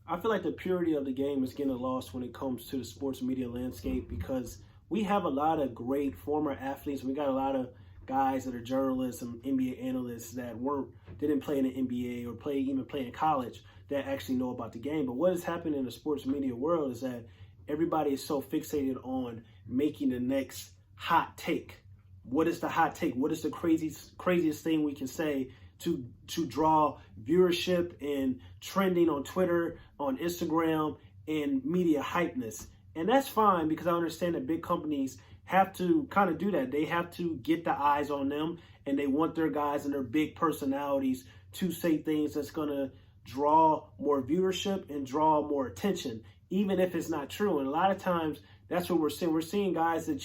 I feel like the purity of the game is getting lost when it comes to the sports media landscape because we have a lot of great former athletes. We got a lot of guys that are journalists and NBA analysts that didn't play in the NBA or even play in college that actually know about the game. But what has happened in the sports media world is that everybody is so fixated on making the next hot take. What is the hot take? What is the craziest thing we can say to draw viewership and trending on Twitter, on Instagram, and media hypeness? And that's fine because I understand that big companies have to kind of do that. They have to get the eyes on them, and they want their guys and their big personalities to say things that's going to draw more viewership and draw more attention, even if it's not true. And a lot of times that's what we're seeing. We're seeing guys that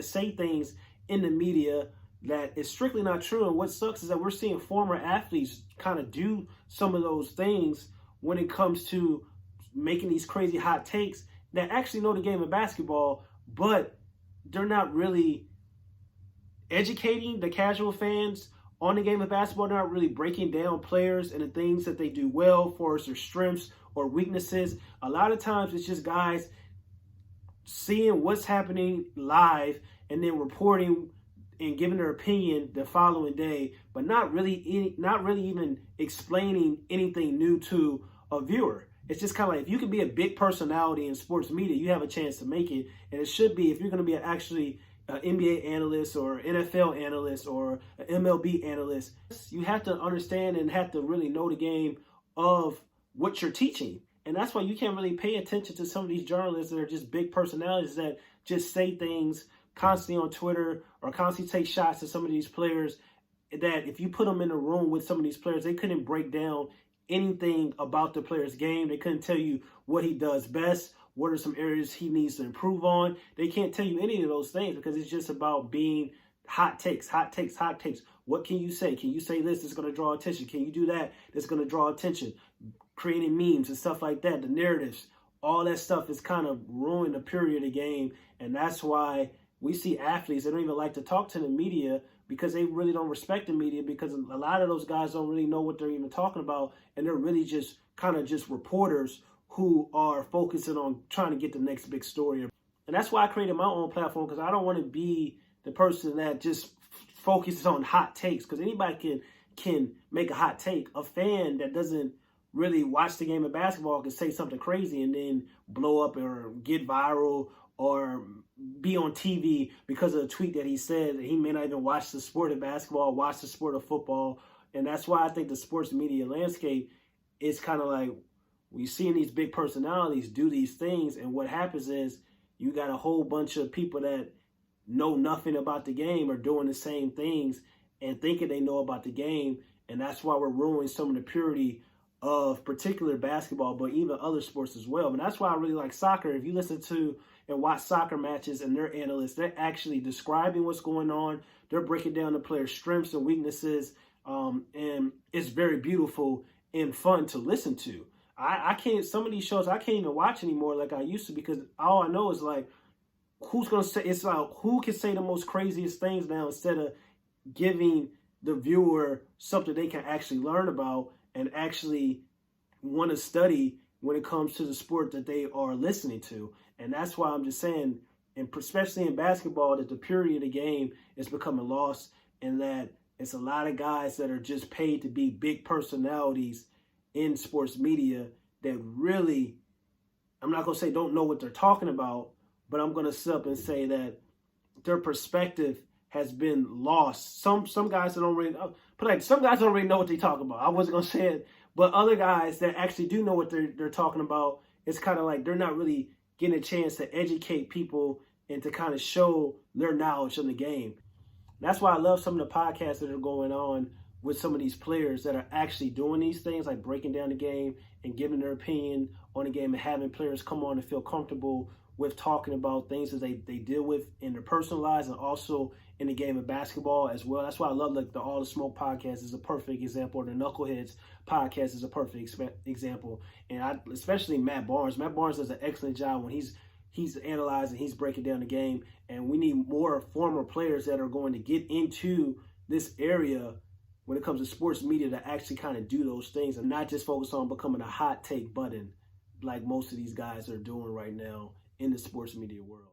say things in the media that is strictly not true. And what sucks is that we're seeing former athletes kind of do some of those things when it comes to making these crazy hot takes that actually know the game of basketball, but they're not really educating the casual fans on the game of basketball. They're not really breaking down players and the things that they do well for their strengths or weaknesses. A lot of times it's just guys seeing what's happening live and then reporting and giving their opinion the following day, but not really even explaining anything new to a viewer. It's just kind of like, if you can be a big personality in sports media, you have a chance to make it. And it should be, if you're going to be actually an NBA analyst or NFL analyst or an MLB analyst, you have to understand and have to really know the game of what you're teaching. And that's why you can't really pay attention to some of these journalists that are just big personalities that just say things constantly on Twitter or constantly take shots at some of these players that if you put them in a room with some of these players, they couldn't break down anything about the player's game. They couldn't tell you what he does best, what are some areas he needs to improve on. They can't tell you any of those things because it's just about being hot takes. What can you say? Can you say this that's going to draw attention? Can you do that that's going to draw attention? Creating memes and stuff like that, the narratives, all that stuff is kind of ruining the purity of the game. And that's why we see athletes that don't even like to talk to the media because they really don't respect the media, because a lot of those guys don't really know what they're even talking about. And they're really just kind of just reporters who are focusing on trying to get the next big story. And that's why I created my own platform, because I don't want to be the person that just focuses on hot takes, because anybody can make a hot take. A fan that doesn't really watch the game of basketball can say something crazy and then blow up or get viral or be on TV because of a tweet that he said that he may not even watch the sport of basketball, watch the sport of football. And that's why I think the sports media landscape is kind of like, we're seeing these big personalities do these things, and what happens is you got a whole bunch of people that know nothing about the game are doing the same things and thinking they know about the game. And that's why we're ruining some of the purity of particular basketball, but even other sports as well. And that's why I really like soccer. If you listen to and watch soccer matches and their analysts, they're actually describing what's going on. They're breaking down the players' strengths and weaknesses. And it's very beautiful and fun to listen to. I can't, some of these shows I can't even watch anymore like I used to, because all I know is like, who's going to say, it's like, who can say the most craziest things now, instead of giving the viewer something they can actually learn about and actually want to study when it comes to the sport that they are listening to. And that's why I'm just saying, and especially in basketball, that the purity of the game is becoming lost, and that it's a lot of guys that are just paid to be big personalities in sports media that really, I'm not going to say don't know what they're talking about, but I'm going to sit up and say that their perspective has been lost. Some guys that don't really, but like some guys don't really know what they talk about. I wasn't going to say it, but other guys that actually do know what they're talking about, it's kind of like they're not really getting a chance to educate people and to kind of show their knowledge on the game. That's why I love some of the podcasts that are going on with some of these players that are actually doing these things, like breaking down the game and giving their opinion on the game, and having players come on and feel comfortable with talking about things that they deal with in their personal lives and also in the game of basketball as well. That's why I love like the All the Smoke podcast is a perfect example. The Knuckleheads podcast is a perfect example. And especially Matt Barnes. Matt Barnes does an excellent job when he's analyzing, he's breaking down the game. And we need more former players that are going to get into this area when it comes to sports media to actually kind of do those things and not just focus on becoming a hot take button. like most of these guys are doing right now in the sports media world.